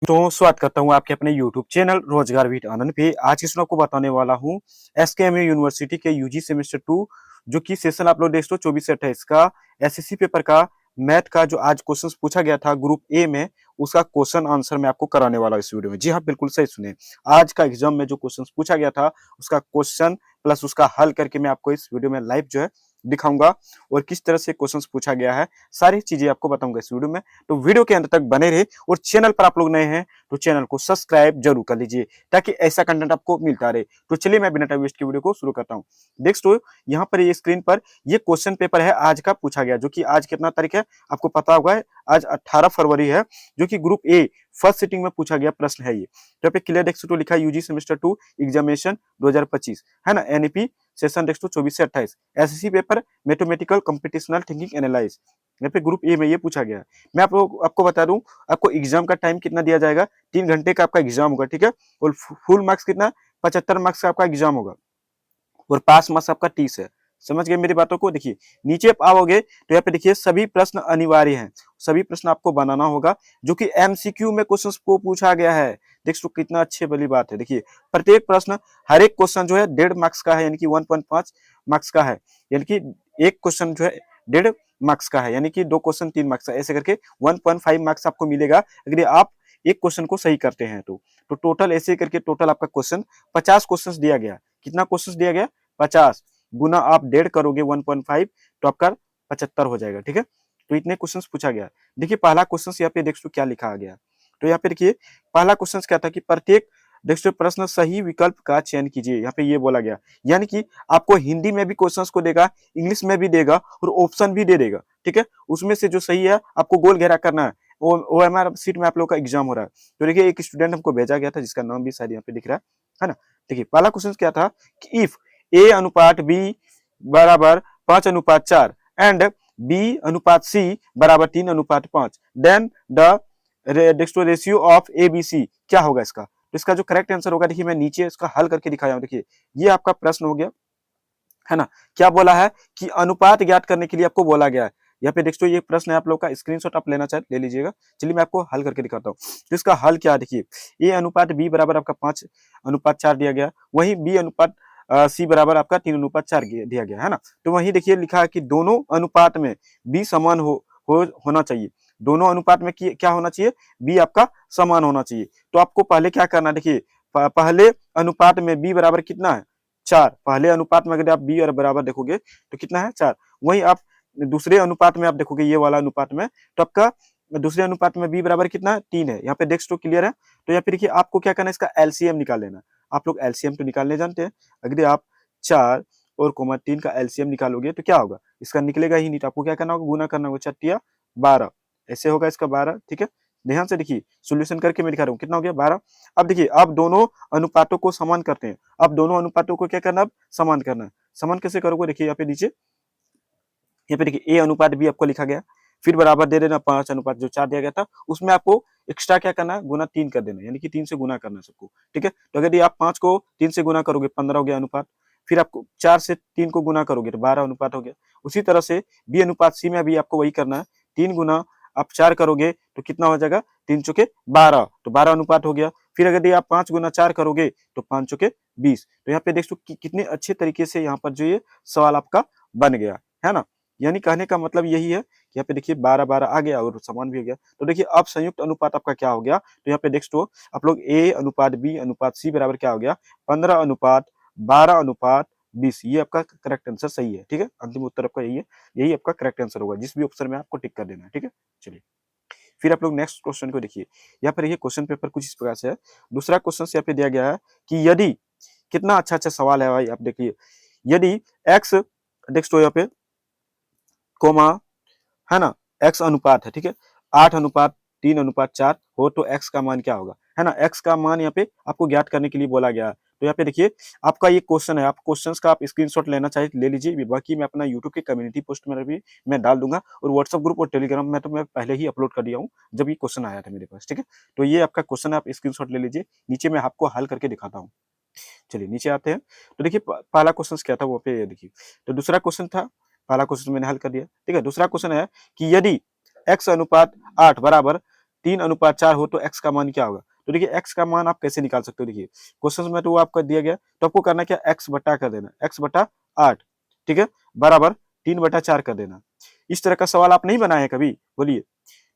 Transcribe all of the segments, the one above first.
तो स्वागत करता हूँ आपके अपने YouTube चैनल रोजगार विद आनंद पे। आज इस आपको बताने वाला हूँ एसकेएमयू यूनिवर्सिटी के यूजी सेमेस्टर 2 जो कि सेशन आप लोग देख लो 24 से 28 का एसएससी पेपर का मैथ का जो आज क्वेश्चन पूछा गया था ग्रुप ए में, उसका क्वेश्चन आंसर मैं आपको कराने वाला हूँ इस वीडियो में। जी हाँ, बिल्कुल सही सुने। आज का एग्जाम में जो क्वेश्चन पूछा गया था उसका क्वेश्चन प्लस उसका हल करके मैं आपको इस वीडियो में लाइव जो है दिखाऊंगा और किस तरह से क्वेश्चन पूछा गया है, सारी चीजें आपको बताऊंगा इस वीडियो में। तो वीडियो के अंत तक बने रहे और चैनल पर आप लोग नए हैं तो चैनल को सब्सक्राइब जरूर कर लीजिए ताकि ऐसा कंटेंट आपको मिलता रहे। तो चलिए मैं बिना टाइम वेस्ट की वीडियो को शुरू करता हूँ। दोस्तों यहाँ पर ये स्क्रीन पर ये क्वेश्चन पेपर है आज का पूछा गया, जो कि आज कितना तारीख है आपको पता होगा, आज 18 फरवरी है, जो कि ग्रुप ए फर्स्ट सिटिंग में पूछा गया प्रश्न है। ये तो पे क्लियर देख सकते हो, लिखा है यूजी सेमेस्टर 2 एग्जामिनेशन 2025 है ना, एनईपी सेशन देख सकते हो 24 से 28 SSC paper mathematical computational thinking analyse. यहाँ पे ग्रुप ए में ये पूछा गया है। मैं आपको बता दूं, आपको एग्जाम का टाइम कितना दिया जाएगा, 3 घंटे का आपका एग्जाम होगा, ठीक है। और फुल मार्क्स कितना, 75 मार्क्स का आपका एग्जाम होगा और पास मार्क्स आपका 30 है। समझ गए मेरी बातों को। देखिए नीचे आओगे तो यहाँ पे देखिए सभी प्रश्न अनिवार्य हैं, सभी प्रश्न आपको बनाना होगा जो कि एमसीक्यू में क्वेश्चन को पूछा गया है। देख सो कितना अच्छी भली बात है। देखिए प्रत्येक प्रश्न, हर एक क्वेश्चन जो है 1.5 मार्क्स का है, यानी कि 1.5 मार्क्स का है, यानी कि एक क्वेश्चन जो है 1.5 मार्क्स का है, यानी कि 2 क्वेश्चन 3 मार्क्स का, ऐसे करके 1.5 मार्क्स आपको मिलेगा अगर आप एक क्वेश्चन को सही करते हैं तो टोटल ऐसे करके टोटल आपका क्वेश्चन 50 क्वेश्चन दिया गया। कितना क्वेश्चन दिया गया, 50 गुना आप 1.5 करोगे 1.5 तो आपका 75 हो जाएगा, ठीक है। तो इतने क्वेश्चन पूछा गया। देखिए पहला क्वेश्चन यहाँ पे देख क्या लिखा गया, तो यहाँ पे देखिए पहला क्वेश्चन क्या था कि प्रत्येक देखो प्रश्न सही विकल्प का चयन कीजिए। यहाँ पे ये बोला गया, यानी कि आपको हिंदी में भी क्वेश्चंस को देगा, इंग्लिश में भी देगा और ऑप्शन भी दे देगा, ठीक है। उसमें से जो सही है आपको गोल घेरा करना है। ओएमआर सीट में आप लोग का एग्जाम हो रहा है। तो देखिए एक स्टूडेंट हमको भेजा गया था जिसका नाम भी शायद यहाँ पे दिख रहा है ना। देखिए पहला क्वेश्चन क्या था कि इफ ए अनुपात बी बराबर 5:4 एंड बी अनुपात सी बराबर 3:5 then the ratio of A B C क्या होगा इसका। तो इसका जो करेक्ट आंसर होगा, देखिए मैं नीचे इसका हल करके दिखाया हूं। देखिए ये आपका प्रश्न हो गया है ना। क्या बोला है कि अनुपात ज्ञात करने के लिए आपको बोला गया है। यहाँ पे देखो ये प्रश्न है आप लोग का, स्क्रीनशॉट आप लेना चाहे ले लीजिएगा। चलिए मैं आपको हल करके दिखाता हूँ। तो इसका हल क्या, देखिए ए अनुपात बी बराबर आपका 5:4 दिया गया, वहीं बी अनुपात सी बराबर आपका 3:4 दिया गया है ना। तो वहीं देखिए लिखा है कि दोनों अनुपात में बी समान होना चाहिए। दोनों अनुपात में क्या होना चाहिए, बी आपका समान होना चाहिए। तो आपको पहले क्या करना है, देखिए पहले अनुपात में बी बराबर कितना है, 4। पहले अनुपात में अगर आप बी और बराबर देखोगे तो कितना है, 4। वहीं आप दूसरे अनुपात में आप देखोगे ये वाला अनुपात में, तो आपका दूसरे अनुपात में बी बराबर कितना है, 3 है। यहाँ पे देख तो क्लियर है। तो यहाँ पे देखिए आपको क्या करना है, इसका एलसीएम निकाल लेना। आप लोग एलसीएम तो निकालने जानते हैं। अगर आप 4 और 3 का एलसीएम निकालोगे तो क्या होगा, इसका निकलेगा ही नहीं। तो आपको क्या करना होगा, गुना करना होगा, 4 12, ऐसे होगा इसका 12, ठीक है। ध्यान से देखिए सोल्यूशन करके मैं दिखा रहा हूँ, कितना हो गया 12। अब देखिए आप दोनों अनुपातों को समान करते हैं। अब दोनों अनुपातों को क्या करना, अब समान करना है। समान कैसे करोगे, देखिए यहाँ पे नीचे, यहाँ पे देखिए ए अनुपात बी आपको लिखा गया, फिर बराबर दे देना 5 अनुपात जो 4 दिया गया था, उसमें आपको एक्स्ट्रा क्या करना है, गुना 3 कर देना, यानी कि 3 से गुना करना है सबको, ठीक है। तो अगर आप 5 को 3 से गुना करोगे 15 हो गया अनुपात, फिर आपको 4 से 3 को गुना करोगे तो 12 अनुपात हो गया। उसी तरह से बी अनुपात सी में भी आपको वही करना है, 3 गुना आप 4 करोगे तो कितना हो जाएगा, 3 चौके 12, तो 12 अनुपात हो गया। फिर अगर आप 5 गुना 4 करोगे तो 5 चौके 20। तो यहाँ पे देख कि कितने अच्छे तरीके से यहाँ पर जो ये सवाल आपका बन गया है ना। यानी कहने का मतलब यही है कि यहाँ पे देखिए 12-12 आ गया और समान भी हो गया। तो देखिए अब संयुक्त अनुपात आपका क्या हो गया, तो यहाँ पे देख तो आप लोग ए अनुपात बी अनुपात सी बराबर क्या हो गया, 15:12:20। ये आपका करेक्ट आंसर सही है, ठीक है। अंतिम उत्तर आपका यही है, यही आपका करेक्ट आंसर होगा, जिस भी ऑप्शन में आपको टिक कर देना है, ठीक है। चलिए फिर आप लोग नेक्स्ट क्वेश्चन को देखिए। यहाँ पर ये क्वेश्चन पेपर कुछ इस प्रकार से है। दूसरा क्वेश्चन यहाँ पे दिया गया है कि यदि, कितना अच्छा सवाल है भाई, आप देखिए यदि एक्स देख तो यहाँ पे कोमा है ना, एक्स अनुपात है, ठीक है, 8:3:4 हो तो एक्स का मान क्या होगा, है ना। एक्स का मान यहाँ पे आपको ज्ञात करने के लिए बोला गया है। तो यहाँ पे देखिए आपका ये क्वेश्चन है, आप क्वेश्चंस का आप स्क्रीनशॉट लेना चाहे ले लीजिए, बाकी मैं अपना यूट्यूब के कम्युनिटी पोस्ट में भी मैं डाल दूंगा, और व्हाट्सएप ग्रुप और टेलीग्राम में तो मैं पहले ही अपलोड कर दिया हूँ जब ये क्वेश्चन आया था मेरे पास, ठीक है। तो ये आपका क्वेश्चन है, आप स्क्रीनशॉट ले लीजिए, नीचे मैं आपको हल करके दिखाता हूँ। चलिए नीचे आते हैं। तो देखिए पहला क्वेश्चन क्या था वो पे देखिए, तो दूसरा क्वेश्चन था, पहला क्वेश्चन मैंने हल कर दिया, ठीक है। दूसरा क्वेश्चन है कि यदि x अनुपात 8 बराबर 3:4 हो तो x का मान क्या होगा। तो देखिए x का मान आप कैसे निकाल सकते हो, देखिए क्वेश्चन में तो वो आपका दिया गया, तो आपको करना क्या, x बटा कर देना, x बटा 8, ठीक है, बराबर 3/4 कर देना। इस तरह का सवाल आप नहीं बनाए हैं कभी, बोलिए।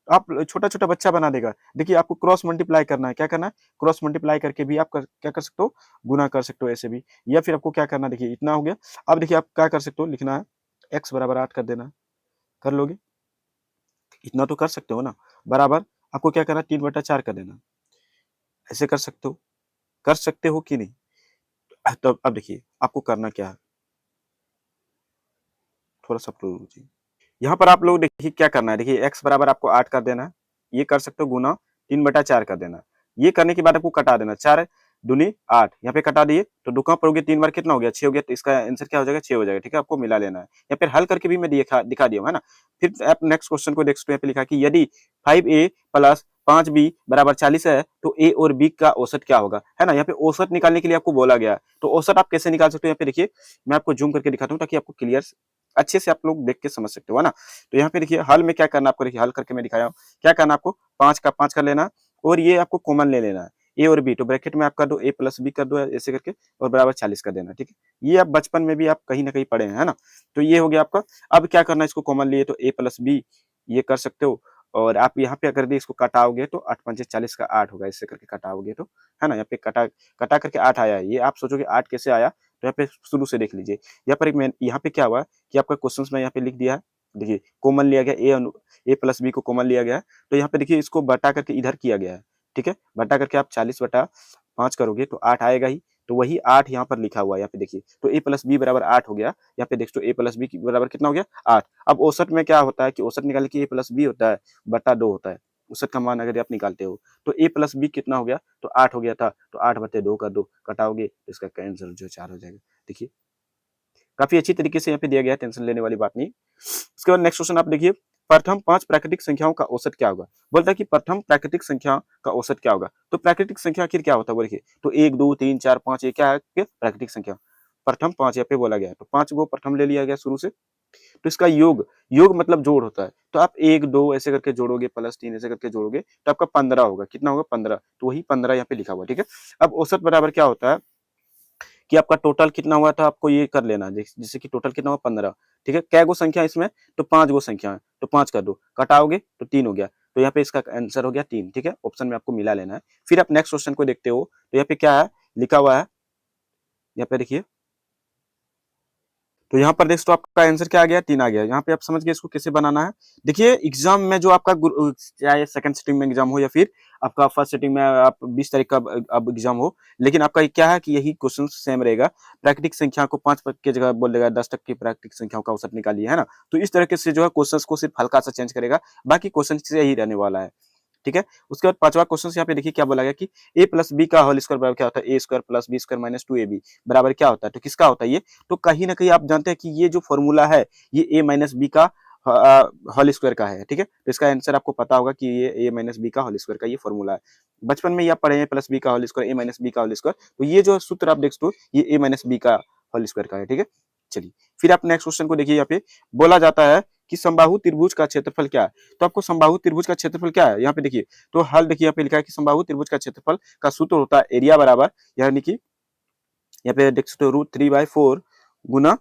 आप छोटा छोटा बच्चा बना देगा। देखिए आपको क्रॉस मल्टीप्लाई करना है, क्या करना है, क्रॉस मल्टीप्लाई करके भी आप क्या कर सकते हो, गुना कर सकते हो ऐसे भी, या फिर आपको क्या करना है, देखिए इतना हो गया। अब देखिए आप क्या कर सकते हो, लिखना है x बराबर 8 कर देना, कर लोगे, इतना तो कर सकते हो ना, बराबर आपको क्या करना है, 3/4 कर देना, ऐसे कर सकते हो कि नहीं। तो अब देखिए आपको करना क्या है, थोड़ा सा अप्रूव कीजिए। यहाँ पर आप लोग देखिए क्या करना है, देखिए x बराबर आपको 8 कर देना है, ये कर सकते हो गुना 3/4 कर देना। ये करने के बाद आपको कटा देना, 4 दूनी 8, यहाँ पे कटा दिए तो दुका पड़ोगे 3 बार कितना हो गया, 6 हो गया, तो इसका आंसर क्या हो जाएगा, 6 हो जाएगा, ठीक है। आपको मिला लेना है, या फिर हल करके भी मैं दिखा दिया हूं, है ना। फिर आप नेक्स्ट क्वेश्चन को देख सकते हो, यहाँ पे लिखा कि यदि 5a प्लस 5b बराबर 40 है तो a और b का औसत क्या होगा, है ना। यहाँ पे औसत निकालने के लिए आपको बोला गया है, तो औसत आप कैसे निकाल सकते हो, यहाँ पे देखिए मैं आपको जूम करके दिखाता हूँ ताकि आपको क्लियर अच्छे से आप लोग देख के समझ सकते हो, है ना। तो यहाँ पे देखिए हल में क्या करना आपको, देखिए हल करके मैं दिखाया हूँ, क्या करना आपको, 5 का 5 कर लेना, और ये आपको कॉमन ले लेना है, ए और बी, तो ब्रैकेट में आप कर दो a प्लस बी कर दो ऐसे करके, और बराबर 40 कर देना, ठीक है। ये आप बचपन में भी आप कहीं ना कहीं पढ़े हैं, है ना। तो ये हो गया आपका। अब क्या करना है, इसको कॉमन लिए तो a प्लस बी ये कर सकते हो, और आप यहाँ पे अगर इसको कटाओगे तो 8 पंचे 40 का 8 होगा, इससे करके कटाओगे तो, है ना। यहाँ पे कटा कटा करके 8 आया है, ये आप सोचोगे 8 कैसे आया, तो यहाँ पे शुरू से देख लीजिए। यहाँ पर मैं यहाँ पे क्या हुआ कि आपका क्वेश्चन में यहाँ पे लिख दिया है, देखिए कॉमन लिया गया, ए प्लस बी को कॉमन लिया गया है, तो यहाँ पे देखिए इसको बटा करके इधर किया गया है, ठीक है। बटा करके आप 40/5 करोगे तो 8 आएगा ही, तो वही 8 यहाँ पर लिखा हुआ है, यहाँ पे देखिए, तो a प्लस बी बराबर 8 हो गया। यहाँ पे देखो a प्लस बी बराबर कितना हो गया, 8। अब औसत में क्या होता है कि औसत निकालने की a प्लस बी होता है बटा 2 होता है, औसत का मान अगर आप निकालते हो तो a प्लस बी कितना हो गया, तो 8 हो गया था, तो 8/2 कर दो, कटाओगे तो इसका आंसर जो 4 हो जाएगा। देखिए काफी अच्छी तरीके से यहाँ पे दिया गया है, टेंशन लेने वाली बात नहीं। उसके बाद नेक्स्ट क्वेश्चन आप देखिए, प्रथम 5 प्राकृतिक संख्याओं का औसत क्या होगा। बोलता है कि प्रथम प्राकृतिक संख्या का औसत क्या होगा। तो प्राकृतिक संख्या आखिर क्या होता है वो देखिए, तो 1 2 3 4 5 ये क्या है प्राकृतिक संख्या, प्रथम 5 यहाँ पे बोला गया है, तो 5 को प्रथम ले लिया गया शुरू से, तो इसका योग, योग मतलब जोड़ होता है, तो आप 1 2 ऐसे करके जोड़ोगे, प्लस 3 ऐसे करके जोड़ोगे तो आपका 15 होगा, कितना होगा 15, तो वही 15 यहाँ पे लिखा हुआ, ठीक है। अब औसत बराबर क्या होता है कि आपका टोटल कितना हुआ था, आपको ये कर लेना, जैसे कि टोटल कितना हुआ 15, ठीक है। कै गो संख्या इसमें, तो 5 गो संख्या है, तो 5 कर दो, कटाओगे तो 3 हो गया, तो यहाँ पे इसका आंसर हो गया 3, ठीक है। ऑप्शन में आपको मिला लेना है। फिर आप नेक्स्ट क्वेश्चन को देखते हो, तो यहाँ पे क्या है लिखा हुआ है, यहाँ पे देखिए, तो यहाँ पर देख तो आपका आंसर क्या आ गया, 3 आ गया। यहाँ पे आप समझ गए इसको कैसे बनाना है। देखिए एग्जाम में जो आपका चाहे सेकंड सिटिंग में एग्जाम हो या फिर आपका फर्स्ट सिटिंग में आप 20 तारीख का अब एग्जाम हो, लेकिन आपका क्या है कि यही क्वेश्चन सेम रहेगा। प्राकृतिक संख्या को 5 की जगह बोलेगा 10 तक की प्राकृतिक संख्याओं का औसत निकालिए, है ना। तो इस तरीके से जो है क्वेश्चन को सिर्फ हल्का सा चेंज करेगा, बाकी क्वेश्चन से ही रहने वाला है, ठीक है। उसके बाद पांचवा क्वेश्चन यहाँ पे देखिए क्या बोला गया कि a प्लस बी का होल स्क्वायर बराबर क्या होता है, A square plus B square minus 2ab बराबर क्या होता है, तो किसका होता है ये, तो कहीं ना कहीं आप जानते हैं कि ये जो फॉर्मूला है ये a माइनस बी का होल स्क्वायर का है, ठीक है। तो इसका आंसर आपको पता होगा कि ये a माइनस बी का होल स्क्वायर का ये फॉर्मूला है। बचपन में ये आप पढ़े हैं प्लस बी का whole square, a minus B का होल स्क्वायर, तो ये जो सूत्र आप देख सकते हो ये a माइनस बी का होल स्क्वायर का है, ठीक है। चलिए फिर आप नेक्स्ट क्वेश्चन को देखिए, यहाँ पे बोला जाता है कि समबाहु त्रिभुज का क्षेत्रफल क्या है। तो आपको समबाहु त्रिभुज का क्षेत्रफल क्या है यहाँ पे देखिए, तो हल देखिए यहाँ पे लिखा है कि समबाहु त्रिभुज का क्षेत्रफल का सूत्र होता है एरिया बराबर, यानी कि यहाँ पे देख सकते हो √3/4 गुना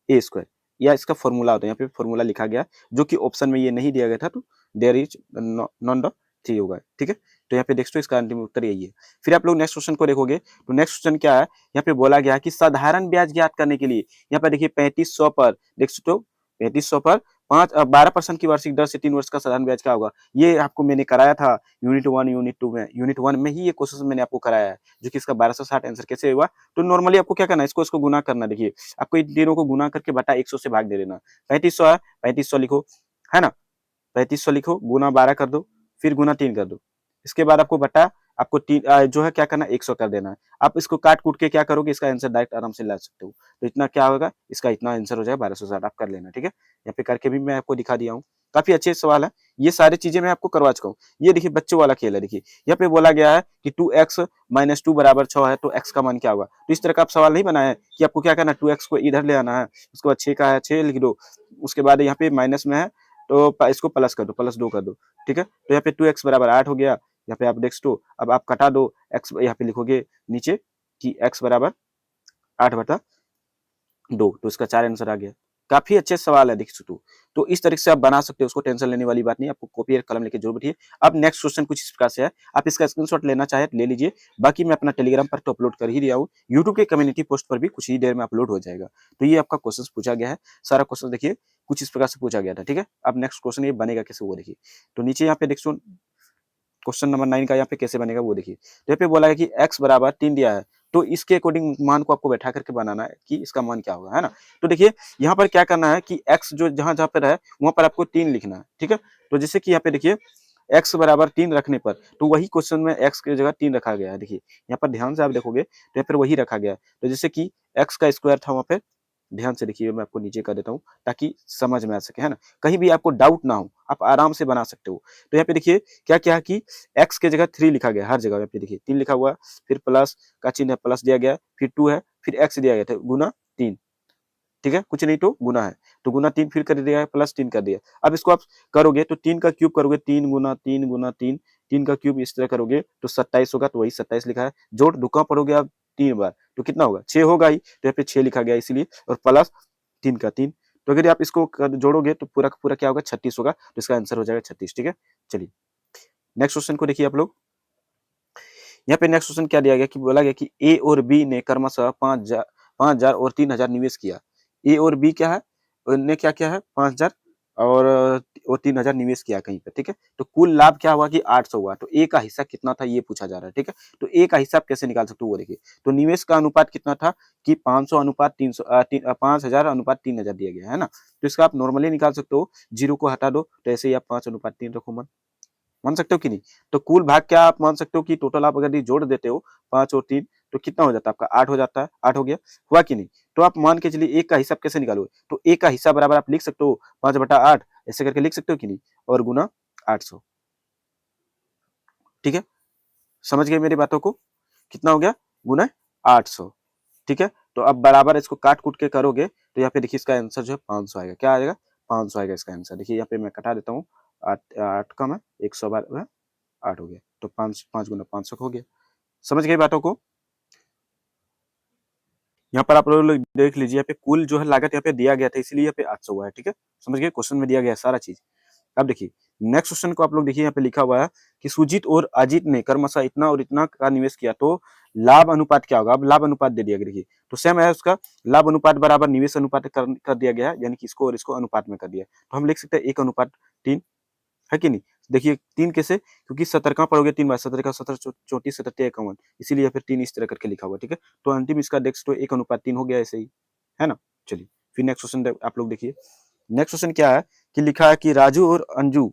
ए स्क्वायर, या इसका फॉर्मूला होता है, यहाँ पे फॉर्मूला लिखा गया जो कि ऑप्शन में ये नहीं दिया गया था, तो देयर इज नॉन द 3 होगा, ठीक है। तो यहाँ पे देख सकते हो इसका अंतिम उत्तर यही है। फिर आप लोग नेक्स्ट क्वेश्चन को देखोगे, तो नेक्स्ट क्वेश्चन क्या है, यहाँ पे बोला गया है कि साधारण ब्याज ज्ञात करने के लिए, यहाँ पे देखिए 3500 पर देख सकते हो 3500 पर 12% की वार्षिक दर से 3 वर्ष का साधारण ब्याज क्या होगा। ये आपको मैंने कराया था यूनिट 1 यूनिट 2 में, यूनिट 1 में ही ये क्वेश्चन मैंने आपको कराया है, जो कि इसका 1260 आंसर कैसे हुआ। तो नॉर्मली आपको क्या करना है, इसको गुना करना, देखिए आपको इन तीनों को गुना करके बटा 100 से भाग दे देना। 3500 है, 3500 लिखो, है ना, 3500 लिखो, गुना 12 कर दो, फिर गुना 3 कर दो, इसके बाद आपको बटा आपको जो है क्या करना 100 कर देना है। आप इसको काट कूट के क्या करोगे, इसका आंसर डायरेक्ट आराम से ला सकते हो। तो इतना क्या होगा, इसका इतना आंसर हो जाएगा 1260, आप कर लेना, ठीक है। यहाँ पे करके भी मैं आपको दिखा दिया हूँ, काफी अच्छे सवाल है, ये सारी चीजें मैं आपको करवा चुका हूँ। ये देखिए बच्चों वाला खेल है, देखिए यहाँ पे बोला गया है कि 2x - 2 बराबर 6 है, तो x का मान क्या होगा। तो इस तरह का आप सवाल नहीं बनाया है कि आपको क्या करना है 2x को इधर ले आना है, उसके बाद 6 का है 6 लिख दो, उसके बाद यहाँ पे माइनस में है तो इसको प्लस कर दो, प्लस 2 कर दो, ठीक है। तो यहाँ पे 2x बराबर 8 हो गया, यहाँ पे आप देख दो। अब आप कटा दो x, यहाँ पे लिखोगे नीचे कि x बराबर 8/2, तो इसका 4 आंसर आ गया। काफी अच्छे सवाल है देखिए तो इस तरीके से आप बना सकते हो, उसको टेंशन लेने वाली बात नहीं, आपको कॉपी और कलम लेके जरूर बैठिए। अब नेक्स्ट क्वेश्चन कुछ इस प्रकार से है, आप इसका स्क्रीनशॉट लेना चाहे ले लीजिए, बाकी मैं अपना टेलीग्राम पर तो अपलोड कर ही दिया हूँ, यूट्यूब के कम्युनिटी पोस्ट पर भी कुछ ही देर में अपलोड हो जाएगा। तो ये आपका क्वेश्चन पूछा गया है, सारा क्वेश्चन देखिए कुछ इस प्रकार से पूछा गया था, ठीक है। अब नेक्स्ट क्वेश्चन ये बनेगा कैसे वो देखिए, तो नीचे यहाँ पे देखो क्वेश्चन नंबर 9 का यहाँ पे कैसे बनेगा वो देखिए। तो यहाँ पे बोला है कि x बराबर 3 दिया है, तो इसके अकॉर्डिंग मान को आपको बैठा करके बनाना है कि इसका मान क्या होगा, है ना। तो देखिए यहाँ पर क्या करना है कि x जो जहां जहां पर है वहां पर आपको 3 लिखना है, ठीक है। तो जैसे कि यहाँ पे देखिए x बराबर 3 रखने पर, तो वही क्वेश्चन में x की जगह 3 रखा गया है, देखिए यहाँ पर ध्यान से आप देखोगे तो यहाँ पर वही रखा गया है। तो जैसे कि x का स्क्वायर था वहां पे, ध्यान से देखिए मैं आपको नीचे कर देता हूँ ताकि समझ में आ सके, है ना, कहीं भी आपको डाउट ना हो, आप आराम से बना सकते हो। तो यहाँ पे देखिए क्या क्या है कि x के जगह 3 लिखा गया हर जगह, यहाँ पे देखिए 3 लिखा हुआ, फिर प्लस का चिन्ह है, प्लस दिया गया, फिर 2 है, फिर x दिया गया था गुना 3, ठीक है, कुछ नहीं तो गुना है, तो गुना 3 फिर कर दिया है, प्लस 3 कर दिया। अब इसको आप करोगे तो 3 का क्यूब करोगे, 3 गुना 3 गुना 3, 3 का क्यूब इस तरह करोगे तो 27 होगा, तो वही 27 लिखा है। जोड़ दुका पढ़ोगे आप 3 बार तो कितना होगा, 6 होगा ही, तो यहाँ पे 6 लिखा गया इसीलिए, और प्लस 3 का 3, तो अगर आप इसको जोड़ोगे तो पूरा का पूरा क्या होगा, 36 होगा, तो इसका आंसर हो जाएगा 36, ठीक है। चलिए नेक्स्ट क्वेश्चन को देखिए आप लोग। यहाँ पे नेक्स्ट क्वेश्चन क्या दिया गया कि बोला गया कि ए और बी ने क्रमशः 5,000 और 3,000 निवेश किया। ए और बी क्या है, उनने क्या किया है 5,000 और 3,000 निवेश किया कहीं पे, ठीक है। तो कुल लाभ क्या हुआ कि 800 हुआ, तो ए का हिस्सा कितना था ये पूछा जा रहा है, ठीक है। तो ए का हिस्सा आप कैसे निकाल सकते हो वो देखिए। तो निवेश का अनुपात कितना था कि 500 अनुपात 300, 5,000 अनुपात 3,000 दिया गया है ना। तो इसका आप नॉर्मली निकाल सकते हो, 0 को हटा दो तो ऐसे ही आप 5:3 रखो, मान सकते हो कि नहीं। तो कुल भाग क्या आप मान सकते हो कि टोटल आप अगर ये जोड़ देते हो 5 और 3 तो कितना हो जाता है आपका, 8 हो जाता है, 8 हो गया, हुआ कि नहीं। तो आप मान के चलिए एक का हिसाब कैसे निकालोगे, तो एक का हिस्सा बराबर आप लिख सकते हो 5/8 ऐसे करके लिख सकते हो कि नहीं, और गुना 800, ठीक है। समझ गए मेरी बातों को, कितना हो गया, गुना 800, ठीक है। तो अब बराबर इसको काट कूट के करोगे तो यहाँ पे देखिए इसका आंसर जो है 500 आएगा, क्या आएगा 500 आएगा इसका आंसर। देखिए यहाँ पे मैं कटा देता हूँ, 8 8 कम है 100 बार 8 हो गया, तो 5 5 गुना 500 हो गया। समझ गए बातों को। यहाँ पर आप लोग देख लीजिए, यहाँ पे कुल जो है लागत यहाँ पे दिया गया था इसलिए यहाँ पे 800 हुआ है, ठीक है। समझ गए, क्वेश्चन में दिया गया है सारा चीज। अब देखिए नेक्स्ट क्वेश्चन को आप लोग देखिए, यहाँ पे लिखा हुआ है कि सुजीत और अजीत ने क्रमशः इतना और इतना का निवेश किया, तो लाभ अनुपात क्या होगा। अब लाभ अनुपात दे दिया गया, देखिए तो सेम है उसका, लाभ अनुपात बराबर निवेश अनुपात कर दिया गया है, यानी कि इसको और इसको अनुपात में कर दिया, तो हम लिख सकते हैं 1:3, है कि नहीं। देखिए 3 कैसे, क्योंकि 70 कहाँ पढ़ोगे 3 बार, 17 का 17 34 17 51, इसीलिए फिर 3 इस तरह करके लिखा हुआ, ठीक है। तो अंतिम इसका डेस्क तो 1:3 हो गया ऐसे ही, है ना। चलिए फिर नेक्स्ट क्वेश्चन आप लोग देखिए। नेक्स्ट क्वेश्चन क्या है कि लिखा है कि राजू और अंजू,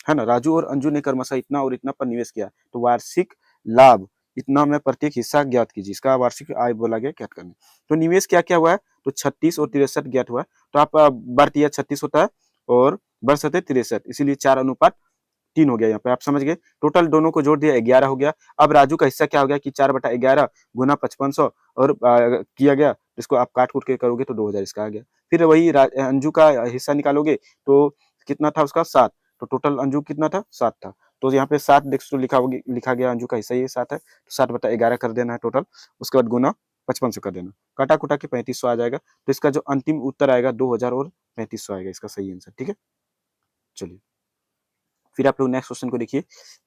है ना, राजू और अंजू ने क्रमशः इतना और इतना पर निवेश किया, तो वार्षिक लाभ इतना में प्रत्येक हिस्सा ज्ञात कीजिए, इसका वार्षिक आय बोला गया ज्ञात करने। तो निवेश क्या क्या हुआ है, तो 36 और 63 ज्ञात हुआ है, तो आप बढ़ 36 होता है और बढ़ 63, इसीलिए 4:3 हो गया, यहाँ पे आप समझ गए। टोटल दोनों को जोड़ दिया 11 हो गया। अब राजू का हिस्सा क्या हो गया कि 4/11 गुना 5500 और किया गया, इसको आप काट कूट के करोगे तो 2000 इसका आ गया। फिर वही अंजू का हिस्सा निकालोगे तो कितना था उसका 7, तो टोटल अंजू कितना था 7 था, तो यहाँ पे 7 देख तो लिखा गया अंजू का हिस्सा ये 7 है, तो 7/11 कर देना है टोटल, उसके बाद गुना 5500 कर देना, काटा कुटा के 3500 आ जाएगा। तो इसका जो अंतिम उत्तर आएगा 2000 और 3500 आएगा इसका सही आंसर, ठीक है। चलिए फिर आप लोग नेक्स्ट क्वेश्चन को देखिए,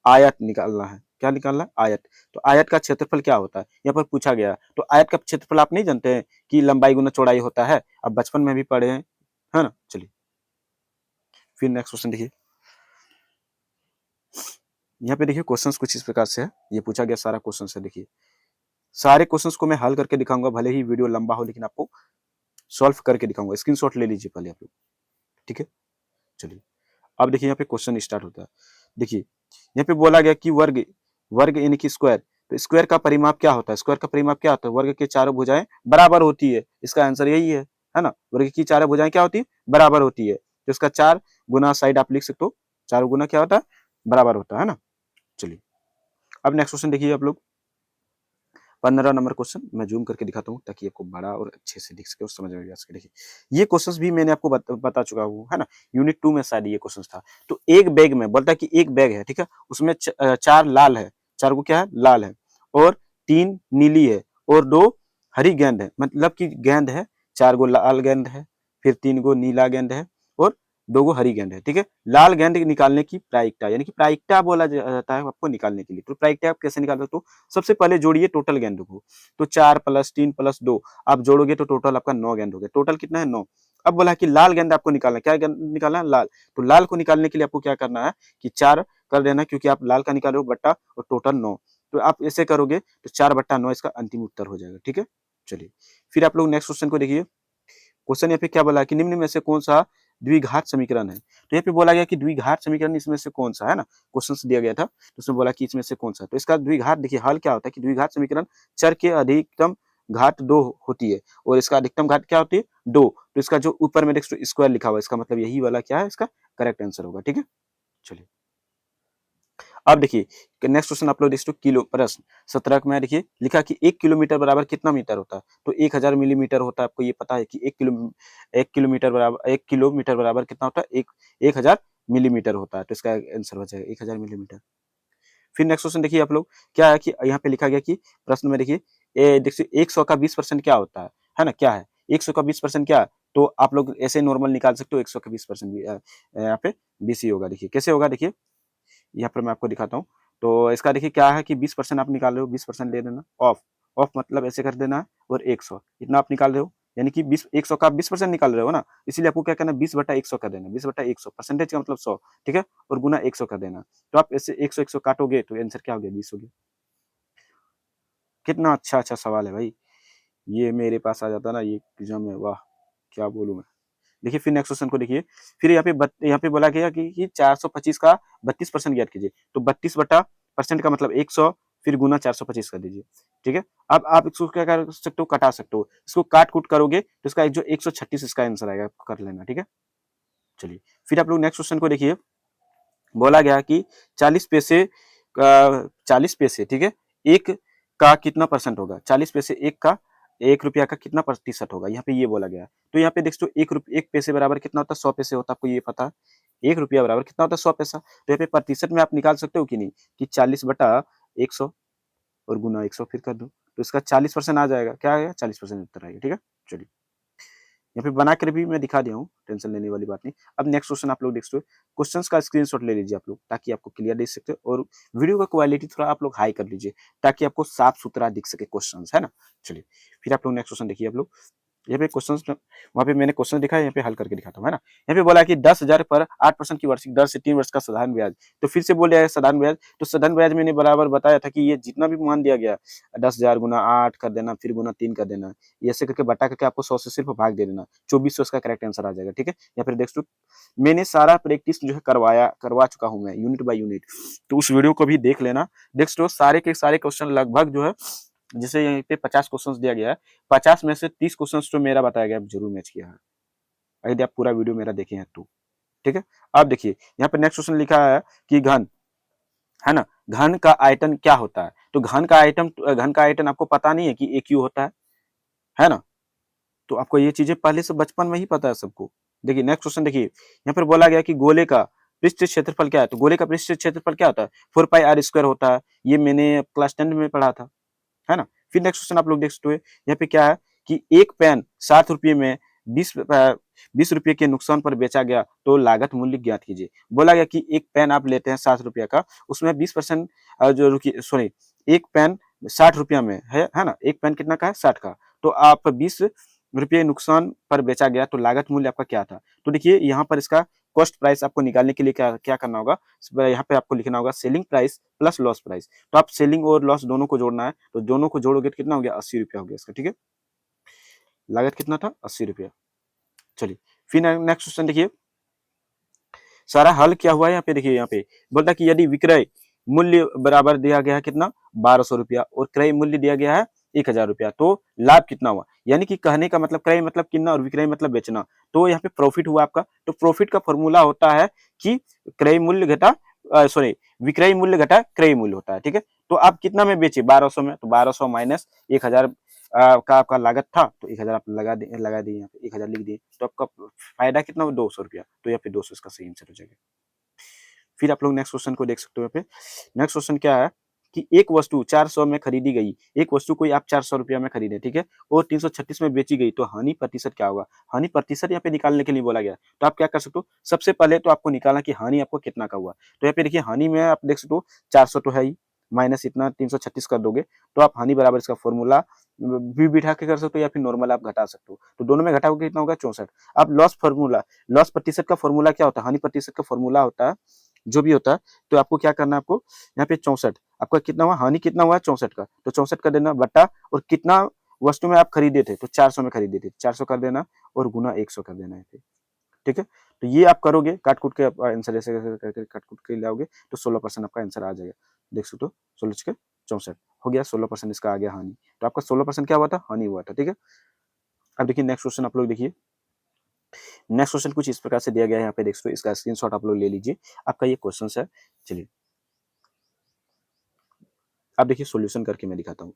आयत निकालना है, क्या निकालना है आयत। तो आयत का क्षेत्रफल क्या होता है यहाँ पर पूछा गया। तो आयत का क्षेत्रफल आप नहीं जानते हैं कि लंबाई गुना चौड़ाई होता है, अब बचपन में भी पढ़े हैं, है ना। चलिए फिर नेक्स्ट क्वेश्चन देखिए। यहाँ पे देखिए क्वेश्चंस कुछ इस प्रकार से है, ये पूछा गया सारा क्वेश्चन है। देखिए सारे क्वेश्चंस को मैं हल करके दिखाऊंगा, भले ही वीडियो लंबा हो लेकिन आपको सॉल्व करके दिखाऊंगा, स्क्रीनशॉट ले लीजिए पहले आप लोग, ठीक है। चलिए अब देखिए यहाँ पे क्वेश्चन स्टार्ट होता है। देखिए यहाँ पे बोला गया कि वर्ग, वर्ग यानी कि स्क्वायर, तो स्क्वायर का परिमाप क्या होता है, स्क्वायर का परिमाप क्या होता है, वर्ग के चारों भुजाएं बराबर होती है, इसका आंसर यही है ना। वर्ग की चारों भुजाएं क्या होती है, बराबर होती है, तो इसका 4 गुना साइड आप लिख सकते हो, 4 गुना क्या होता है, बराबर होता है ना। चलिए अब नेक्स्ट क्वेश्चन देखिए आप लोग। 15 नंबर क्वेश्चन मैं जूम करके दिखाता हूँ ताकि आपको बड़ा और अच्छे से दिख सके और समझ में भी आ सके। देखिए ये क्वेश्चंस भी मैंने आपको बता चुका हूँ, है ना। यूनिट 2 में शायद ये क्वेश्चन था। तो एक बैग में बोलता है कि एक बैग है, ठीक है, उसमें 4 लाल है, 4 को क्या है, लाल है, और 3 नीली है और 2 हरी गेंद है। मतलब कि गेंद है, 4 गो लाल गेंद है, फिर 3 गो नीला गेंद है और 2 गो हरी गेंद है, ठीक है। लाल गेंद निकालने की प्रायिकता, यानी कि प्रायिकता बोला जाता है आपको निकालने के लिए। तो प्रायिकता आप कैसे निकाल सकते हो? सबसे पहले जोड़िए टोटल गेंदों को। तो 4 + 3 + 2 आप जोड़ोगे तो टोटल आपका 9 गेंद हो गया। टोटल कितना है? 9। अब बोला कि लाल गेंद आपको निकालना है। क्या गेंद निकालना है? लाल। तो लाल को निकालने के लिए आपको क्या करना है कि 4 कर देना, क्योंकि आप लाल का निकाल रहे हो बट्टा, और टोटल 9। तो आप ऐसे करोगे तो 4/9 इसका अंतिम उत्तर हो जाएगा, ठीक है। चलिए फिर आप लोग नेक्स्ट क्वेश्चन को देखिए। क्वेश्चन यहाँ पे क्या बोला कि निम्न में से कौन सा द्विघात समीकरण है? तो यहाँ पे बोला गया कि द्विघात समीकरण इसमें से कौन सा है ना, क्वेश्चन दिया गया था, तो उसमें बोला कि इसमें से कौन सा। तो इसका द्विघात देखिए हल क्या होता है कि द्विघात समीकरण चर के अधिकतम घात 2 होती है और इसका अधिकतम घात क्या होती है? 2। तो इसका जो ऊपर में देखो स्क्वायर लिखा हुआ है, इसका मतलब यही वाला क्या है, इसका करेक्ट आंसर होगा, ठीक है। चलिए अब देखिए नेक्स्ट क्वेश्चन आप लोग देखो, किलो प्रश्न 17 में देखिए लिखा कि 1 किलोमीटर बराबर कितना मीटर होता है? तो 1000 मिलीमीटर होता है। आपको ये पता है कि 1 किलोमीटर बराबर कितना होता है? 1000 मिलीमीटर होता है। तो इसका आंसर हो जाएगा 1000 मिलीमीटर। फिर नेक्स्ट क्वेश्चन देखिए आप लोग, क्या है कि यहाँ पे लिखा गया कि प्रश्न में देखिए देखिए 100 का 20% क्या होता है ना, क्या है 100 का 20% क्या है? तो आप लोग ऐसे नॉर्मल निकाल सकते हो, 100 का 20% यहाँ पे 20 ही होगा। देखिए कैसे होगा, देखिए यहाँ पर मैं आपको दिखाता हूँ। तो इसका देखिए क्या है कि 20% आप निकाल रहे हो, 20% ले देना ऑफ। ऑफ मतलब ऐसे कर देना है, और 100 इतना आप निकाल रहे हो, यानी कि 100 का 20% निकाल रहे हो ना, इसीलिए आपको क्या करना है, 20/100 कर देना। 20/100 परसेंटेज का मतलब 100, ठीक है, और गुना 100 कर देना। तो आप ऐसे 100 काटोगे तो आंसर क्या हो गया? 20 हो गया। कितना अच्छा अच्छा सवाल है भाई, ये मेरे पास आ जाता ना ये एग्जाम में, वाह क्या बोलूं मैं। देखिए फिर नेक्स्ट क्वेश्चन को देखिए। फिर यहाँ पे बोला गया कि 425 का 32% ज्ञात कीजिए। तो 32% का मतलब 100, फिर गुना 425 कर दीजिए, ठीक है। अब आप इसको क्या कर सकते हो, कटा सकते हो। इसको काट कूट करोगे तो इसका जो 136 इसका आंसर आएगा, कर लेना, ठीक है। चलिए फिर आप लोग नेक्स्ट क्वेश्चन को देखिए। बोला गया कि 40 पैसे, ठीक है, एक का कितना परसेंट होगा? 40 पैसे एक का, 1 रुपया का कितना प्रतिशत होगा, यहाँ पे ये बोला गया। तो यहाँ पे देखो 1 पैसे बराबर कितना होता है? 100 पैसे होता है, आपको ये पता है। 1 रुपया बराबर कितना होता है? 100 पैसा। तो यहाँ पे प्रतिशत में आप निकाल सकते हो कि नहीं, कि 40/100 और गुना 100 फिर कर दो, तो इसका 40% आ जाएगा। क्या आएगा? 40% उत्तर आएगा, ठीक है। चलिए यहाँ पे बना कर भी मैं दिखा दिया हूँ, टेंशन लेने वाली बात नहीं। अब नेक्स्ट क्वेश्चन आप लोग देख सकते हो। क्वेश्चंस का स्क्रीनशॉट ले लीजिए आप लोग, ताकि आपको क्लियर देख सकते हो, और वीडियो का क्वालिटी थोड़ा आप लोग हाई कर लीजिए, ताकि आपको साफ सुथरा दिख सके क्वेश्चंस, है ना। चलिए फिर आप लोग नेक्स्ट क्वेश्चन देखिए आप लोग। यहाँ पे क्वेश्चन, वहाँ पे मैंने क्वेश्चन दिखा है, यहाँ पे हल करके दिखाता हूँ, है ना। यहाँ पे बोला कि 10,000 पर 8% की वार्षिक दर से 3 वर्ष का साधारण ब्याज। तो फिर से बोल दिया है साधारण ब्याज। तो साधारण ब्याज मैंने बराबर बताया था कि ये जितना भी मान दिया गया 10,000 गुना 8 कर देना, फिर गुना 3 कर देना, ये ऐसे करके बटा करके आपको 100 से सिर्फ भाग दे देना, 2400 इसका करेक्ट आंसर आ जाएगा, ठीक है। या फिर देख मैंने सारा प्रैक्टिस जो है करवा चुका हूँ मैं, यूनिट बाय यूनिट। तो उस वीडियो को भी देख लेना। देख सारे के सारे क्वेश्चन लगभग जो है, जैसे यहाँ पे 50 क्वेश्चंस दिया गया है, 50 में से 30 क्वेश्चंस तो मेरा बताया गया, जरूर मैच किया है, यदि आप पूरा वीडियो मेरा देखे हैं तो, ठीक है। अब देखिए यहाँ पे नेक्स्ट क्वेश्चन लिखा है कि घन, है ना, घन का आयतन क्या होता है? तो घन का आयतन आपको पता नहीं है कि ए क्यू होता है ना। तो आपको ये चीजें पहले से बचपन में ही पता है सबको। देखिए नेक्स्ट क्वेश्चन देखिए, यहाँ पर बोला गया कि गोले का पृष्ठ क्षेत्रफल क्या है? तो गोले का पृष्ठ क्षेत्रफल क्या होता है? 4πr² होता है। ये मैंने क्लास 10 में पढ़ा था, है ना। फिर नेक्स्ट क्वेश्चन आप लोग देख सकते हो, यहाँ पे क्या है कि एक पेन 7 रुपये में 20 रुपये के नुकसान पर बेचा गया, तो लागत मूल्य ज्ञात कीजिए। बोला गया कि एक पेन आप लेते हैं 7 रुपया का, उसमें 20% जो रुकी सॉरी, एक पेन 60 रुपया में है ना, एक पेन कितना का है? 60 का। तो आप 20 रुपये नुकसान पर बेचा गया, तो लागत मूल्य आपका क्या था? तो देखिए यहाँ पर इसका कॉस्ट प्राइस आपको निकालने के लिए क्या क्या करना होगा, यहाँ पे आपको लिखना होगा selling price plus loss price. तो आप सेलिंग और लॉस दोनों को जोड़ना है, तो दोनों को जोड़ोगे तो कितना हो गया? 80 रुपया हो गया इसका, ठीक है। लागत कितना था? 80 रुपया। चलिए फिर नेक्स्ट क्वेश्चन देखिए, सारा हल क्या हुआ है यहाँ पे देखिए। यहाँ पे बोलता कि यदि विक्रय मूल्य बराबर दिया गया है कितना? 1200 रुपया, और क्रय मूल्य दिया गया है 1000 रुपया, तो लाभ कितना हुआ? यानी कि कहने का मतलब क्रय मतलब कितना और विक्रय मतलब बेचना। तो यहाँ पे प्रॉफिट हुआ आपका। तो प्रॉफिट का फॉर्मूला होता है कि क्रय मूल्य घटा सॉरी विक्रय मूल्य घटा क्रय मूल्य होता है, ठीक है। तो आप कितना में बेचे, 1200 में, तो 1200 माइनस 1000 का आपका लागत था, तो 1000 आप लगा दिए यहाँ पे, 1000 लिख दिए, तो आपका फायदा कितना हुआ, 200 रुपया, तो यहाँ पे 200 इसका सही आंसर हो जाएगा। फिर आप लोग नेक्स्ट क्वेश्चन को देख सकते हो यहाँ पे। नेक्स्ट क्वेश्चन क्या है कि एक वस्तु 400 में खरीदी गई, एक वस्तु कोई आप 400 रुपया में खरीदे, ठीक है, और 336 में बेची गई, तो हानि प्रतिशत क्या होगा। हानि प्रतिशत यहाँ पे निकालने के लिए बोला गया, तो आप क्या कर सकते हो, सबसे पहले तो आपको निकालना कि हानि आपको कितना का हुआ। तो यहाँ पे देखिए हानि में आप देख सकते हो 400 तो है ही, माइनस इतना 336 कर दोगे, तो आप हानि बराबर इसका फॉर्मूला भी बिठा के कर सकते हो या फिर नॉर्मल आप घटा सकते हो, तो दोनों में घटाओगे कितना होगा 64। अब लॉस फॉर्मूला, लॉस प्रतिशत का फॉर्मूला क्या होता है, हानि प्रतिशत का फॉर्मूला होता है जो भी होता है, तो आपको क्या करना है, आपको यहाँ पे 64, आपका कितना हुआ, हानि कितना हुआ 64 का, तो 64 कर देना बट्टा, और कितना वस्तु में आप खरीदे थे, तो 400 में खरीदे थे, 400 कर देना और गुना 100 कर देना है, ठीक है। तो ये आप करोगे, काट कूट के आंसर ऐसे करके काट कूट के लाओगे, तो 16% आपका आंसर आ जाएगा। देख सकते हो 16 के 64 हो गया, 16% इसका आ गया हानि, तो आपका 16% क्या हुआ था, हानि हुआ था, ठीक है। अब देखिए नेक्स्ट क्वेश्चन आप लोग देखिए, नेक्स्ट क्वेश्चन कुछ इस प्रकार से दिया गया है, यहाँ पे देख सकते हो, इसका स्क्रीनशॉट आप लोग ले लीजिए, आपका ये क्वेश्चन है। चलिए अब देखिए सॉल्यूशन करके मैं दिखाता हूँ।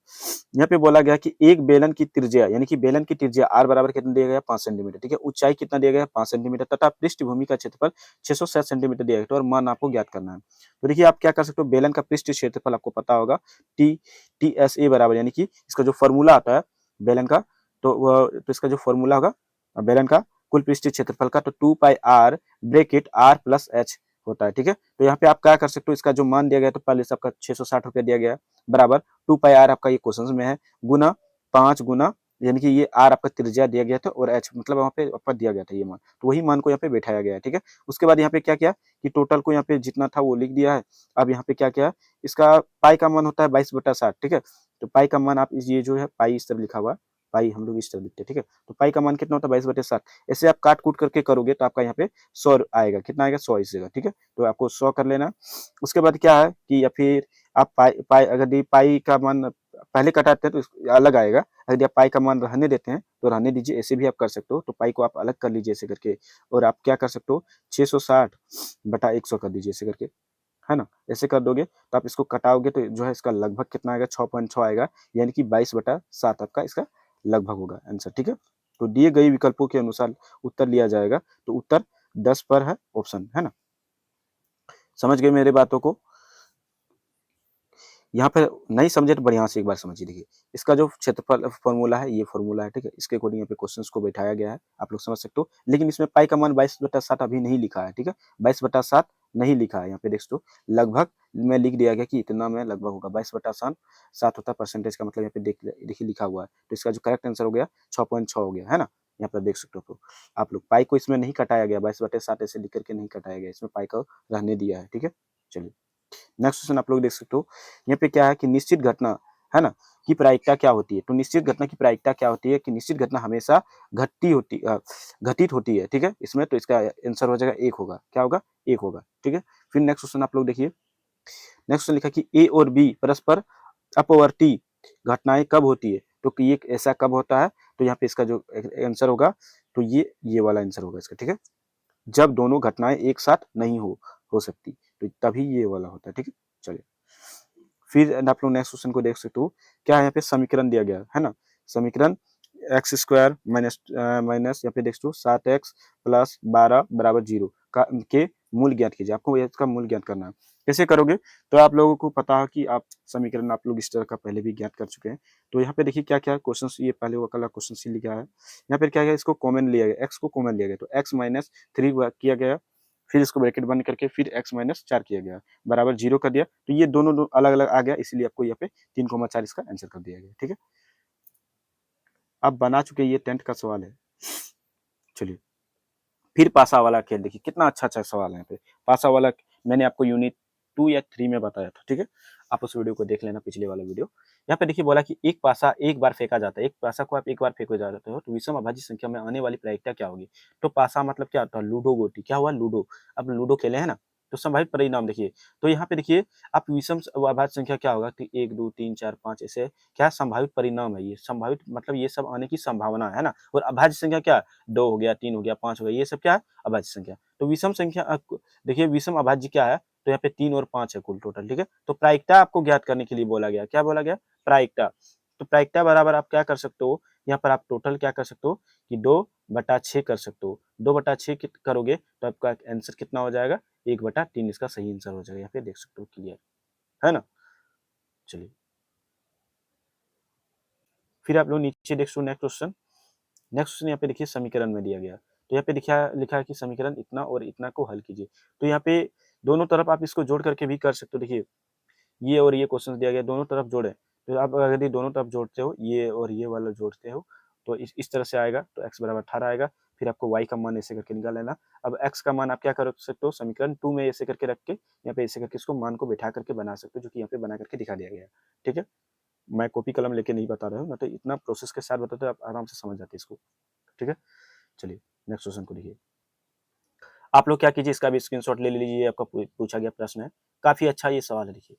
यहाँ पे बोला गया कि एक बेलन की त्रिज्या, यानी कि बेलन की त्रिज्या r बराबर कितना दिया गया 5 सेंटीमीटर, ठीक है, ऊंचाई कितना दिया गया 5 सेंटीमीटर, तथा पृष्ठभूमि का क्षेत्रफल 660 सेंटीमीटर दिया गया, तो और मान आपको ज्ञात करना है। तो देखिए आप क्या कर सकते हो, बेलन का पृष्ठ क्षेत्रफल आपको पता होगा TSA बराबर, यानी कि इसका जो फॉर्मूला आता है बेलन का, तो इसका जो फॉर्मूला होगा बेलन का कुल पृष्ठीय क्षेत्रफल का, तो 2 पाई r bracket r plus h होता है, ठीक है। तो यहाँ पे आप क्या कर सकते हो, इसका जो मान दिया गया, तो पहले से आपका 660 रुपया दिया गया बराबर 2 पाई r आपका ये क्वेश्चन में है, गुना 5 गुना, यानी कि ये r आपका त्रिज्या दिया गया था, और h मतलब वहाँ पे आपका दिया गया था ये मान, तो वही मान को यहाँ पे बैठाया गया है, ठीक है। उसके बाद यहाँ पे क्या किया कि टोटल को यहाँ पे जितना था वो लिख दिया है। अब यहाँ पे क्या किया, इसका पाई का मान होता है 22/60, ठीक है, तो पाई का मान आप ये जो है पाई इस तरह लिखा हुआ है, पाई हम लोग इस तरह लिखते हैं, ठीक है, तो पाई का मान कितना होता है 22/60, ऐसे आप काट कूट करके करोगे तो आपका यहाँ पे 100 आएगा, कितना आएगा 100 इस जगह, ठीक है, तो आपको 100 कर लेना। उसके बाद क्या है कि या फिर आप पाई पाई अगर पाई का मान पहले कटाते हैं तो अलग आएगा, अगर आप पाई का मान रहने देते हैं तो रहने दीजिए, ऐसे भी आप कर सकते हो, तो पाई को आप अलग कर लीजिए ऐसे करके, और आप क्या कर सकते हो 660/100 कर दीजिए ऐसे करके, है ना, ऐसे कर दोगे तो आप इसको कटाओगे तो जो है इसका लगभग कितना आएगा 6.6 आएगा, यानी कि 22/7 आपका इसका लगभग होगा आंसर, ठीक है। तो दिए गए विकल्पों के अनुसार उत्तर लिया जाएगा, तो उत्तर 10 पर है ऑप्शन, है ना। समझ गए मेरे बातों को, यहाँ पे नहीं समझे तो बढ़िया से एक बार समझिए। देखिए इसका जो क्षेत्रफल फॉर्मूला है ये फॉर्मूला है, ठीक है, इसके अकॉर्डिंग यहाँ पे क्वेश्चंस को बैठाया गया है, आप लोग समझ सकते हो, लेकिन इसमें पाई का मान 22/7 अभी नहीं लिखा है, ठीक है, 22/7 नहीं लिखा है, यहाँ पे देख सकते हो लगभग में लिख दिया गया कि इतना में लगभग होगा, 22/7 होता है परसेंटेज का, मतलब यहाँ पे देखिए लिखा हुआ है, तो इसका जो करेक्ट आंसर हो गया 6.6 हो गया, है ना, यहाँ पर देख सकते हो। तो आप लोग पाई को इसमें नहीं कटाया गया, 22/7 ऐसे लिख करके नहीं कटाया गया, इसमें पाई को रहने दिया है, ठीक है। चलिए नेक्स्ट क्वेश्चन आप लोग देख सकते हो, यहाँ पे क्या है कि निश्चित घटना, है ना, की प्रायिकता क्या होती है, तो निश्चित घटना की प्रायिकता क्या होती है कि निश्चित घटना हमेशा घटित होती है, ठीक है, इसमें तो इसका आंसर हो जाएगा 1 होगा, क्या होगा 1 होगा, ठीक है। फिर नेक्स्ट क्वेश्चन आप लोग देखिए, नेक्स्ट क्वेश्चन लिखा कि ए और बी परस्पर अपवर्ती घटनाएं कब होती है, तो कि ये ऐसा कब होता है, तो यहाँ पे इसका जो आंसर होगा, तो ये वाला आंसर होगा इसका, ठीक है, जब दोनों घटनाएं एक साथ नहीं हो सकती, तो तभी ये वाला होता है, ठीक है। चलिए फिर आप लोग नेक्स्ट क्वेश्चन को देख सकते हो, क्या है यहाँ पे समीकरण दिया गया है ना, समीकरण x² माइनस यहाँ पे देख सकते हो 7x + 12 = 0 का के मूल ज्ञात कीजिए, आपको इसका मूल ज्ञात करना है, कैसे करोगे, तो आप लोगों को पता है कि आप समीकरण आप लोग इस तरह का पहले भी ज्ञात कर चुके हैं, तो यहाँ पे देखिए क्या क्या क्वेश्चन, ये पहले वो वाला क्वेश्चन लिखा है, यहाँ पे क्या गया इसको कॉमन लिया गया, x को कॉमन लिया गया, तो x - 3 किया गया, फिर इसको ब्रैकेट बंद करके फिर x - 4 किया गया बराबर 0 कर दिया, तो ये दोनों अलग अलग आ गया, इसलिए आपको यहाँ पे 3,4 इसका आंसर कर दिया गया, ठीक है। अब बना चुके ये 10th का सवाल है। चलिए फिर पासा वाला खेल देखिए, कितना अच्छा अच्छा सवाल है यहाँ पे, पासा वाला मैंने आपको यूनिट 2 या 3 में बताया था, ठीक है, आप उस वीडियो को देख लेना, पिछले वाला वीडियो। यहाँ पे देखिए बोला कि एक पासा एक बार फेंका जाता है, एक पासा को आप एक बार फेंको जाते हो तो विषम अभाज्य संख्या में आने वाली प्रायिकता क्या होगी, तो पासा मतलब क्या होता है, लूडो गोटी, क्या हुआ लूडो, अब लूडो खेले है ना, तो संभावित परिणाम देखिए, तो यहाँ पे देखिए आप विषम अभाज्य संख्या क्या होगा कि 1 2 3 4 5 ऐसे क्या संभावित परिणाम है, ये संभावित मतलब ये सब आने की संभावना है ना, और अभाज्य संख्या क्या 2 हो गया 3 हो गया 5 हो गया, ये सब क्या है अभाज्य संख्या, तो विषम संख्या देखिए विषम अभाज्य क्या है, तो यहाँ पे 3 और 5 है कुल टोटल, ठीक है। तो प्रायिकता आपको ज्ञात करने के लिए बोला गया, क्या बोला गया, प्रायिकता। तो प्रायिकता बराबर आप क्या कर सकते हो, यहाँ पर आप टोटल क्या कर सकते हो कि 2/6 कर सकते हो। 2/6 करोगे तो आपका आंसर कितना हो जाएगा, 1/3 इसका सही आंसर हो जाएगा। यहाँ पे देख सकते हो, क्लियर है ना। चलिए फिर आप लोग नीचे देख सकते हो नेक्स्ट क्वेश्चन। नेक्स्ट क्वेश्चन यहाँ पे देखिए समीकरण में दिया गया, तो यहाँ पे लिखा है कि समीकरण इतना और इतना को हल कीजिए। तो यहाँ पे दोनों तरफ आप इसको जोड़ करके भी कर सकते हो। देखिए ये और ये क्वेश्चन दिया गया, दोनों तरफ जोड़े, तो आप अगर यदि दोनों तरफ जोड़ते हो, ये और ये वाला जोड़ते हो, तो इस तरह से आएगा, तो x बराबर 18 आएगा। फिर आपको y का मान ऐसे करके निकाल लेना। अब x का मान आप क्या कर सकते हो, समीकरण 2 में ऐसे करके रख के यहाँ पे ऐसे करके इसको मान को बैठा करके बना सकते हो, जो कि यहाँ पे बना करके दिखा दिया गया है, ठीक है। मैं कॉपी कलम लेके नहीं बता रहा हूँ, मैं तो इतना प्रोसेस के साथ बताते आप आराम से समझ जाते इसको, ठीक है। चलिए नेक्स्ट क्वेश्चन को देखिए। आप लोग क्या कीजिए, इसका भी स्क्रीनशॉट ले लीजिए, आपका पूछा गया प्रश्न है, काफी अच्छा ये सवाल है। देखिए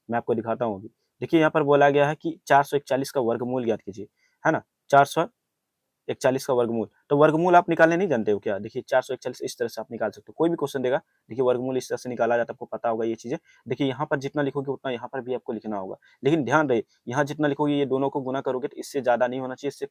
मैं आपको दिखाता हूँ अभी। देखिए यहाँ पर बोला गया है कि 441 का वर्गमूल ज्ञात कीजिए, है ना। 441 का वर्गमूल, तो वर्गमूल आप निकालने नहीं जानते हो क्या। देखिए 441 इस तरह से आप निकाल सकते हो, कोई भी क्वेश्चन देगा, देखिए वर्गमूल इस तरह से निकाला जाता है, आपको पता होगा ये चीजें। देखिए यहाँ पर जितना लिखोगे उतना यहाँ पर भी आपको लिखना होगा, लेकिन ध्यान रहे यहाँ जितना लिखोगे ये दोनों को गुना करोगे तो इससे ज्यादा नहीं होना चाहिए, इससे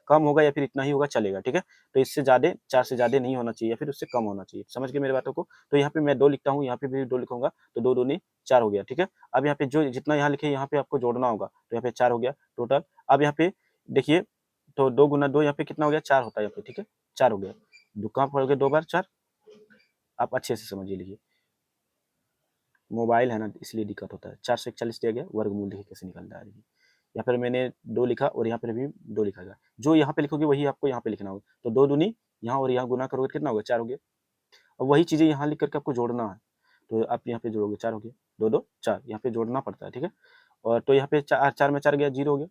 कम होगा या फिर इतना ही होगा चलेगा, ठीक है। तो इससे ज्यादा 4 से ज्यादा नहीं होना चाहिए या फिर उससे कम होना चाहिए, समझ गए मेरी बातों को। तो यहाँ पे मैं 2 लिखता हूँ, यहाँ पे भी 2 लिखूंगा, तो 2 दूनी 4 हो गया, ठीक है। अब यहाँ पे जो जितना यहाँ लिखे यहाँ पे आपको जोड़ना होगा, तो यहाँ पे 4 हो गया टोटल। अब यहाँ पे देखिए, तो 2 गुना 2 यहाँ पे कितना हो गया, 4 होता है यहाँ पे, ठीक है। 4 हो गया, कहाँ पड़ गया 2 बार 4, आप अच्छे से समझिए। लिखिए मोबाइल है ना इसलिए दिक्कत होता है। 441 दिया गया, वर्गमूल देखिए कैसे निकलता है। यहाँ पर मैंने 2 लिखा और यहाँ पर भी 2 लिखा गया, जो यहाँ पे लिखोगे वही आपको यहाँ पे लिखना होगा। तो 2 दूनी यहाँ और यहाँ गुना करोगे कितना होगा, 4 हो गया। अब वही चीजें यहाँ लिख करके आपको जोड़ना है, तो आप यहाँ पे जोड़ोगे 4 हो गया, 2 2 4 यहाँ पे जोड़ना पड़ता है, ठीक है। और तो यहाँ पे 4 में 4 गया, 0 हो गया।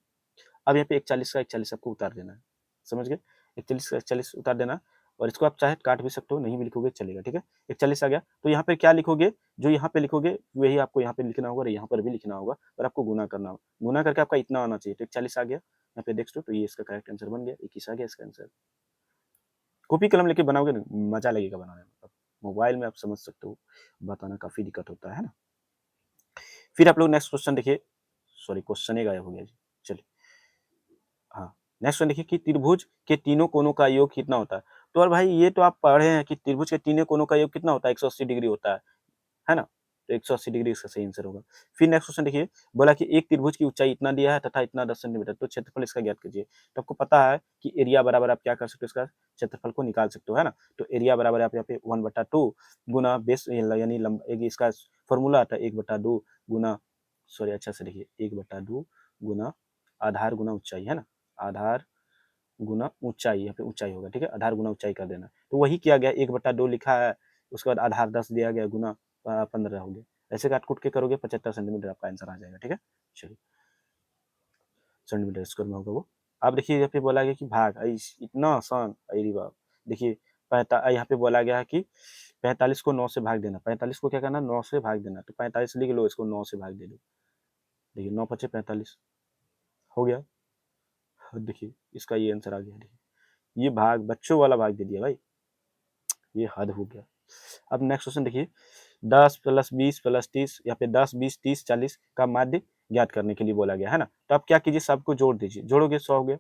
अब यहाँ पे 41 का 41 आपको उतार देना है, समझ गए। 41 का 41 उतार देना, और इसको आप चाहे काट भी सकते हो, नहीं भी लिखोगे चलेगा, ठीक है। 41 आ गया, तो यहाँ पे क्या लिखोगे, जो यहाँ पे लिखोगे वही आपको यहाँ पे लिखना होगा और यहाँ पर भी लिखना होगा, और आपको गुना करना होगा। गुना करके आपका इतना आना चाहिए, तो 41 आ गया यहाँ पे देख सकते हो, तो ये इसका करेक्ट आंसर बन गया, 21 आ गया इसका आंसर। कॉपी कलम लेके बनाओगे ना मजा लगेगा बनाने में, मोबाइल में आप समझ सकते हो, बताना काफी दिक्कत होता है ना। फिर आप लोग नेक्स्ट क्वेश्चन देखिए, सॉरी क्वेश्चन ही गायब हो गया जी। चलिए हाँ, नेक्स्ट वन देखिए कि त्रिभुज के तीनों कोनों का योग कितना होता है। तो और भाई ये तो आप पढ़े हैं कि त्रिभुज के तीनों कोनों का योग कितना होता है, 180 डिग्री होता है ना। तो 180 डिग्री इसका सही आंसर होगा। फिर नेक्स्ट क्वेश्चन देखिए, बोला कि एक त्रिभुज की ऊंचाई इतना दिया है तथा इतना 10 सेंटीमीटर, तो क्षेत्रफल इसका ज्ञात कीजिए। तो आपको पता है कि एरिया बराबर आप क्या कर सकते हो, इसका क्षेत्रफल को निकाल सकते हो, है ना। तो एरिया बराबर आप यहाँ पे 1/2 गुना बेस यानी इसका फॉर्मूला आता है 1/2 गुना, सॉरी अच्छा से देखिए 1/2 गुना आधार गुना ऊंचाई, है ना। आधार गुना ऊंचाई, यहाँ पे ऊंचाई होगा, ठीक है। आधार गुना ऊंचाई कर देना, तो वही किया गया, 1/2 लिखा है, उसके बाद आधार 10 दिया गया, गुना 15 हो गया। ऐसे काट कूट के करोगे 75 सेंटीमीटर आपका आंसर आ जाएगा, ठीक है। चलिए सेंटीमीटर स्क्वायर में होगा वो। अब देखिए यहाँ पे बोला गया कि भाग, इतना आसान, अरे बाप। देखिए यहाँ पे बोला गया है कि 45 को 9 से भाग देना, 45 को क्या करना, 9 से भाग देना। तो 45 लिख लो, इसको 9 से भाग दे दो। देखिए 9 पचे 45 हो गया। देखिए इसका ये आंसर आ गया। देखिए ये भाग बच्चों वाला भाग दे दिया भाई, ये हद हो गया। अब नेक्स्ट क्वेश्चन देखिए, 10 + 20 + 30, यहाँ पे 10 20 30 40 का माध्य ज्ञात करने के लिए बोला गया है ना। तो आप क्या कीजिए, सबको जोड़ दीजिए, जोड़ोगे 100 हो गया,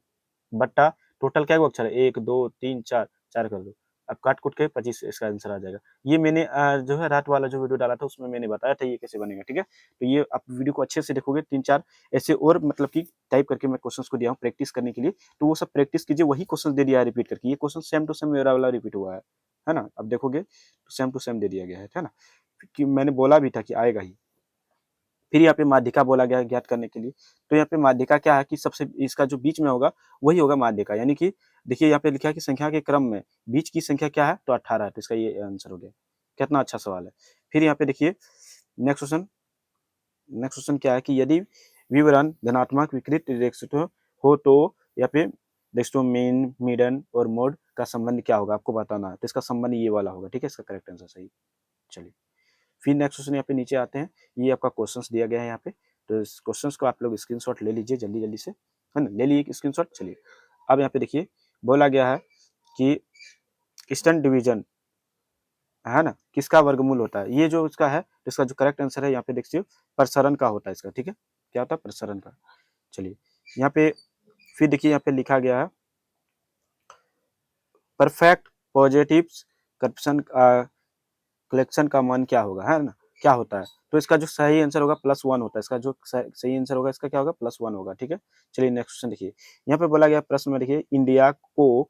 बट्टा टोटल क्या अक्षर है, 1 2 3 4, 4 कर दो। अब काट कूट के 25 इसका आंसर आ जाएगा। ये मैंने जो है रात वाला जो वीडियो डाला था उसमें मैंने बताया था ये कैसे बनेगा, ठीक है। तो ये आप वीडियो को अच्छे से देखोगे, 3 4 ऐसे और मतलब कि टाइप करके मैं क्वेश्चंस को दिया हूँ प्रैक्टिस करने के लिए, तो वो सब प्रैक्टिस कीजिए, वही क्वेश्चन दे दिया है रिपीट करके। ये क्वेश्चन सेम टू सेम मेरा वाला रिपीट हुआ है ना। अब देखोगे तो सेम टू सेम दे दिया गया है ना, कि मैंने बोला भी था कि आएगा ही। फिर यहाँ पे माध्यिका बोला गया है ज्ञात करने के लिए। तो यहाँ पे माध्यिका क्या है कि सबसे इसका जो बीच में होगा वही होगा माध्यिका, यानी कि देखिए यहाँ पे लिखा है कि संख्या के क्रम में बीच की संख्या क्या है, तो 18 है, तो इसका ये आंसर हो गया। कितना अच्छा सवाल है। फिर यहाँ पे देखिए नेक्स्ट क्वेश्चन क्या है कि यदि विवरण धनात्मक विकृत रेखित हो तो यहाँ पे देखो मीन मीडियन और मोड का संबंध क्या होगा, आपको बताना है। तो इसका संबंध ये वाला होगा, ठीक है, इसका करेक्ट आंसर सही। चलिए फिर नेक्स्ट क्वेश्चन यहाँ पे नीचे आते हैं, ये आपका क्वेश्चंस दिया गया है यहाँ पे, तो इस क्वेश्चंस को आप लोग स्क्रीनशॉट ले लीजिए जल्दी जल्दी से, है ना। ले लिए स्क्रीनशॉट। चलिए अब यहाँ पे देखिए बोला गया है कि ईस्टर्न डिवीजन है ना, किसका वर्गमूल होता है, ये जो इसका है, तो इसका जो करेक्ट आंसर है यहाँ पे देखिए प्रसरण का होता है इसका, ठीक है, क्या होता है, प्रसरण का। चलिए यहाँ पे फिर देखिए यहाँ पे लिखा गया है परफेक्ट पॉजिटिव करप्शन कलेक्शन का मान क्या होगा, है ना, क्या होता है, तो इसका जो सही आंसर होगा +1 होता है, इसका जो सही आंसर होगा इसका क्या होगा, +1 होगा, ठीक है। चलिए नेक्स्ट क्वेश्चन देखिए, यहाँ पे बोला गया प्रश्न में देखिए इंडिया को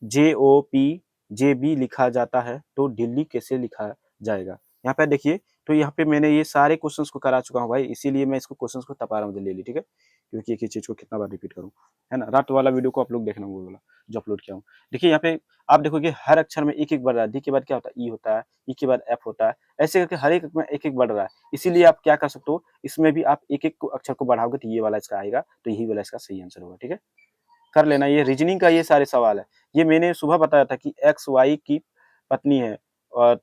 JOPJB लिखा जाता है तो दिल्ली कैसे लिखा जाएगा, यहाँ पे देखिए, तो यहाँ पे मैंने ये सारे क्वेश्चंस को करा चुका हूँ भाई, इसीलिए मैं इसको क्वेश्चंस को तपा रहा हूँ जल्दी, ठीक है, क्योंकि एक ही चीज को कितना बार रिपीट करूँ, है ना, रात वाला वीडियो को आप लोग देखना, वो वाला जो अपलोड किया हूँ। देखिए यहाँ पे आप देखोगे हर अक्षर में एक एक बढ़ रहा है, डी के बाद क्या होता है, ई होता है, ई के बाद एफ होता है, ऐसे करके हर एक में एक एक बढ़ रहा है, इसीलिए आप क्या कर सकते हो, इसमें भी आप एक एक अक्षर को बढ़ाओगे तो ये वाला इसका आएगा, तो यही वाला इसका सही आंसर होगा, ठीक है, कर लेना, ये रीजनिंग का ये सारे सवाल है, ये मैंने सुबह बताया था कि एक्स वाई की पत्नी है और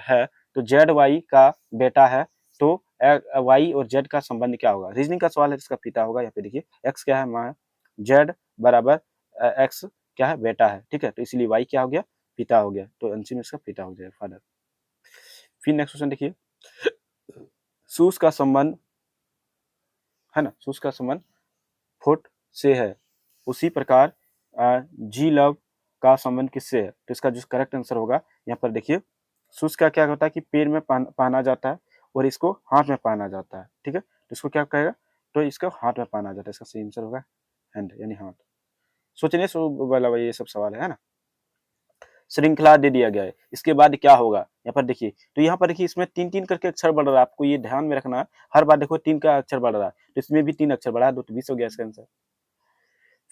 है, तो जेड वाई का बेटा है, तो वाई और जेड का संबंध क्या होगा, रीजनिंग का सवाल है, इसका पिता होगा, यहाँ पे देखिए एक्स क्या है, माँ है, जेड बराबर एक्स क्या है, बेटा है, ठीक है, तो इसलिए वाई क्या हो गया, पिता हो गया, तो आंसर में इसका पिता हो जाएगा, फादर। फिर नेक्स्ट क्वेश्चन देखिए, सूस का संबंध, है ना, सूस का संबंध फुट से है, उसी प्रकार जी लव का संबंध किससे है, तो इसका जो करेक्ट आंसर होगा, यहाँ पर देखिए सूस का क्या होता है कि पैर में पहना जाता है और इसको हाथ में पहना जाता है, ठीक है, तो इसको क्या कहेगा, तो इसको हाथ में पहना जाता है, इसका सही आंसर होगा हैंड यानी हाथ। सोचने सो वाला ये सब सवाल है ना, श्रृंखला दे दिया गया है, इसके बाद क्या होगा, यहाँ पर देखिए, तो यहाँ पर देखिए इसमें तीन तीन करके अक्षर बढ़ रहा है, आपको ये ध्यान में रखना है, हर बार देखो तीन का अक्षर बढ़ रहा है, तो इसमें भी तीन अक्षर बढ़ा है, 2 तो 20 हो गया इसका आंसर।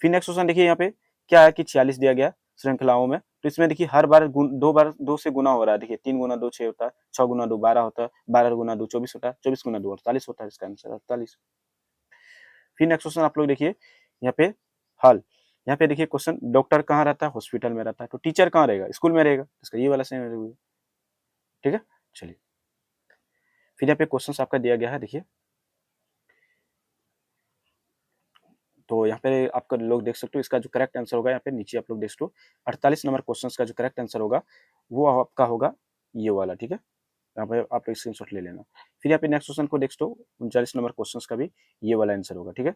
फिर नेक्स्ट क्वेश्चन देखिए, यहाँ पे क्या है कि 46 दिया गया श्रृंखलाओं में, तो इसमें देखिए हर बार दो बार दो से गुना हो रहा है, देखिए 3 गुना 2 6 होता है, 6 गुना 2 12 होता है, 12 गुना 2 24 होता है, 24 गुना 2 48 होता है, इसका आंसर 48। फिर नेक्स्ट क्वेश्चन आप लोग देखिए, यहाँ पे हल, यहाँ पे देखिए क्वेश्चन, डॉक्टर कहाँ रहता है, हॉस्पिटल में रहता है, तो टीचर कहाँ रहेगा, स्कूल में रहेगा, इसका ये वाला सही, ठीक है। चलिए फिर यहाँ पे क्वेश्चन आपका दिया गया है, देखिए तो यहाँ पे आपका लोग देख सकते हो, इसका जो करेक्ट आंसर होगा, यहाँ पे नीचे आप लोग देख सकते हो 48 नंबर क्वेश्चन का जो करेक्ट आंसर होगा वो आपका होगा ये वाला, ठीक है, यहाँ पे आप लोग स्क्रीनशॉट ले लेना। फिर यहाँ पे नेक्स्ट क्वेश्चन को देख सकते हो 39 नंबर क्वेश्चन का भी ये वाला आंसर होगा, ठीक है।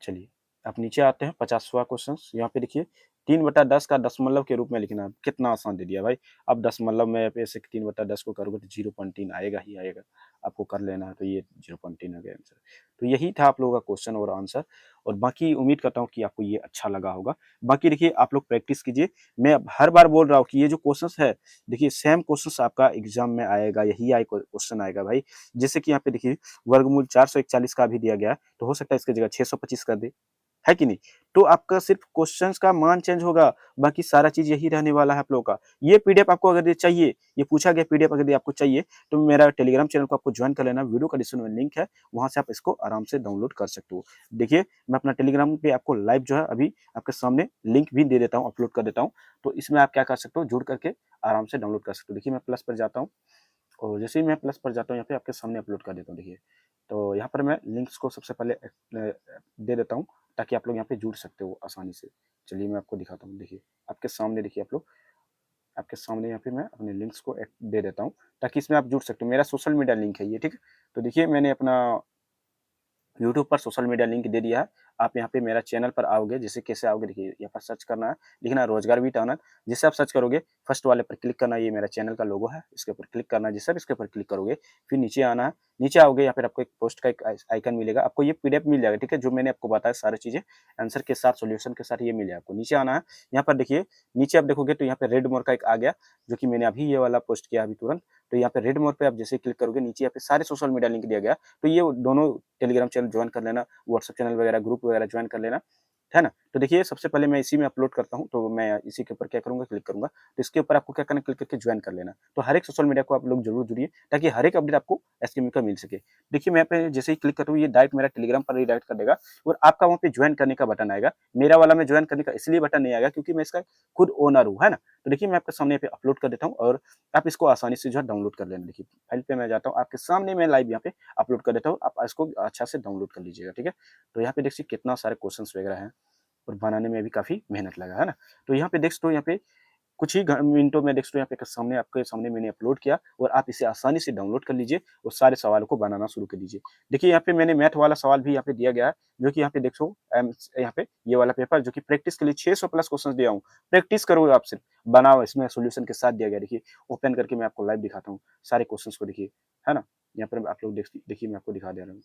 चलिए आप नीचे आते हैं 50वां क्वेश्चन, यहाँ पे देखिए 3/10 का दशमलव के रूप में लिखना है, कितना आसान दे दिया भाई, अब दशमलव में ऐसे 3/10 को करोगे तो 0.3 आएगा ही आएगा, आपको कर लेना है, तो ये 0.3 आ गया आंसर। तो यही था आप लोगों का क्वेश्चन और आंसर, और बाकी उम्मीद करता हूँ कि आपको ये अच्छा लगा होगा। बाकी देखिए आप लोग प्रैक्टिस कीजिए, मैं हर बार बोल रहा हूँ कि ये जो क्वेश्चन है, देखिए सेम क्वेश्चन आपका एग्जाम में आएगा, यही क्वेश्चन आएगा भाई, जैसे कि यहाँ पे देखिए वर्गमूल 441 का भी दिया गया है, तो हो सकता है इसकी जगह 625 कर दे, है कि नहीं, तो आपका सिर्फ क्वेश्चंस का मान चेंज होगा, बाकी सारा चीज यही रहने वाला है आप लोगों का। ये पीडीएफ आपको अगर ये चाहिए, ये पूछा गया पीडीएफ अगर आपको चाहिए, तो मेरा टेलीग्राम चैनल को आपको ज्वाइन कर लेना, वीडियो का डिस्क्रिप्शन में लिंक है, वहां से आप इसको आराम से डाउनलोड कर सकते हो। देखिए मैं अपना टेलीग्राम पे आपको लाइव जो है अभी आपके सामने लिंक भी दे देता हूँ, अपलोड कर देता हूँ, तो इसमें आप क्या कर सकते हो, जुड़ करके आराम से डाउनलोड कर सकते हो। देखिए मैं प्लस पर जाता हूँ, और जैसे ही मैं प्लस पर जाता हूँ यहाँ पे आपके सामने अपलोड कर देता हूँ, देखिए तो यहाँ पर मैं लिंक्स को सबसे पहले दे देता हूँ, ताकि आप लोग यहाँ पे जुड़ सकते हो आसानी से। चलिए मैं आपको दिखाता हूँ, देखिए आपके सामने, देखिए आप लोग आपके सामने यहाँ पे मैं अपने लिंक्स को दे देता हूँ, ताकि इसमें आप जुड़ सकते हो, मेरा सोशल मीडिया लिंक है ये, ठीक है। तो देखिए मैंने अपना यूट्यूब पर सोशल मीडिया लिंक दे दिया है, आप यहाँ पे मेरा चैनल पर आओगे, जैसे कैसे आओगे, देखिए यहाँ पर सर्च करना है, लिखना है रोजगार विद आनंद, जैसे आप सर्च करोगे फर्स्ट वाले पर क्लिक करना है, ये मेरा चैनल का लोगो है, इसके ऊपर क्लिक करना है, जैसे आप इसके ऊपर क्लिक करोगे फिर नीचे आना है, नीचे आओगे यहाँ पर आपको एक पोस्ट का एक आइकन मिलेगा, आपको ये पीडीएफ मिल जाएगा, ठीक है, जो मैंने आपको बताया सारी चीजें आंसर के साथ सोल्यूशन के साथ ये मिल जाएगा आपको। नीचे आना है, यहाँ पर देखिए नीचे आप देखोगे तो यहाँ पे रेड मोर का एक आ गया, जो कि मैंने अभी ये वाला पोस्ट किया अभी तुरंत, तो यहाँ पे रेड मोर पे आप जैसे क्लिक करोगे नीचे यहाँ पे सारे सोशल मीडिया लिंक दिया गया, तो ये दोनों टेलीग्राम चैनल ज्वाइन कर लेना, व्हाट्सएप चैनल वगैरह ग्रुप वगैरह ज्वाइन कर लेना, है ना। तो देखिए सबसे पहले मैं इसी में अपलोड करता हूँ, तो मैं इसी के ऊपर क्या करूंगा, क्लिक करूंगा, तो इसके ऊपर आपको क्या करना, क्लिक करके ज्वाइन कर लेना, तो हर एक सोशल मीडिया को आप लोग जरूर जुड़िए, ताकि हर एक अपडेट आपको एसकेएम का मिल सके। देखिए मैं पे जैसे ही क्लिक करता हूँ, ये डायरेक्ट मेरा टेलीग्राम पर रिडायरेक्ट कर देगा, और आपका वहाँ पे ज्वाइन करने का बटन आएगा, मेरा वाला में ज्वाइन करने का इसलिए बटन नहीं आएगा क्योंकि मैं इसका खुद ओनर हूँ, है ना। तो देखिए मैं आपके सामने पे अपलोड कर देता हूँ, और आप इसको आसानी से जो है डाउनलोड कर लेना। देखिए फाइल पे मैं जाता हूँ, आपके सामने मैं लाइव यहाँ पे अपलोड कर देता हूँ, आप इसको अच्छा से डाउनलोड कर लीजिएगा, ठीक है। तो यहाँ पे देखिए कितना सारे क्वेश्चंस वगैरह हैं, और बनाने में भी काफी मेहनत लगा, है ना। तो यहाँ पे देख सकते हो, यहाँ पे कुछ ही मिनटों में देख सकते हो यहाँ पे सामने आपके सामने मैंने अपलोड किया और आप इसे आसानी से डाउनलोड कर लीजिए और सारे सवालों को बनाना शुरू कर दीजिए। देखिए यहाँ पे मैंने मैथ वाला सवाल भी यहाँ पे दिया गया है, जो कि यहाँ पे देखो यहाँ पे ये वाला पेपर जो कि प्रैक्टिस के लिए 600 प्लस क्वेश्चन दिया हूँ। प्रैक्टिस करो आप सिर्फ, बनाओ, इसमें सॉल्यूशन के साथ दिया गया। देखिए ओपन करके मैं आपको लाइव दिखाता हूँ सारे क्वेश्चन को, देखिए है ना। यहाँ पर आप लोग देखिए मैं आपको दिखा दे रहा हूँ।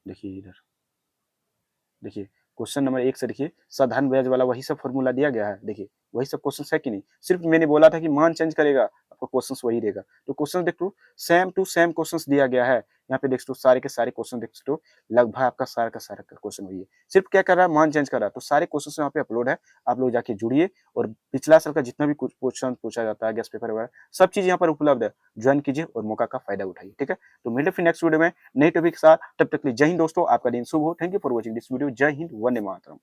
देखिए इधर देखिए क्वेश्चन नंबर 1 से देखिए साधारण ब्याज वाला वही सब फॉर्मूला दिया गया है। देखिए वही सब क्वेश्चन है कि नहीं, सिर्फ मैंने बोला था कि मान चेंज करेगा आपका क्वेश्चन वही रहेगा। तो क्वेश्चन देख लो सेम टू सेम क्वेश्चन दिया गया है। यहाँ पे देख लो सारे के सारे क्वेश्चन देख सकते हो, लगभग आपका सारा का सारा क्वेश्चन वही है, सिर्फ क्या कर रहा है मान चेंज कर रहा है। तो सारे क्वेश्चन यहाँ पे अपलोड है, आप लोग जाके जुड़िए और पिछला साल का जितना भी क्वेश्चन पूछा जाता है गेस्ट पेपर वगैरह सब चीज यहाँ पर उपलब्ध है, ज्वाइन कीजिए और मौका का फायदा उठाइए। ठीक है, तो मिलते फिर नेक्स्ट वीडियो में नई टॉपिक के साथ, तब तक के लिए जय हिंद दोस्तों, आपका दिन शुभ हो। Thank you for watching this video. जय हिंद, वंदे मातरम।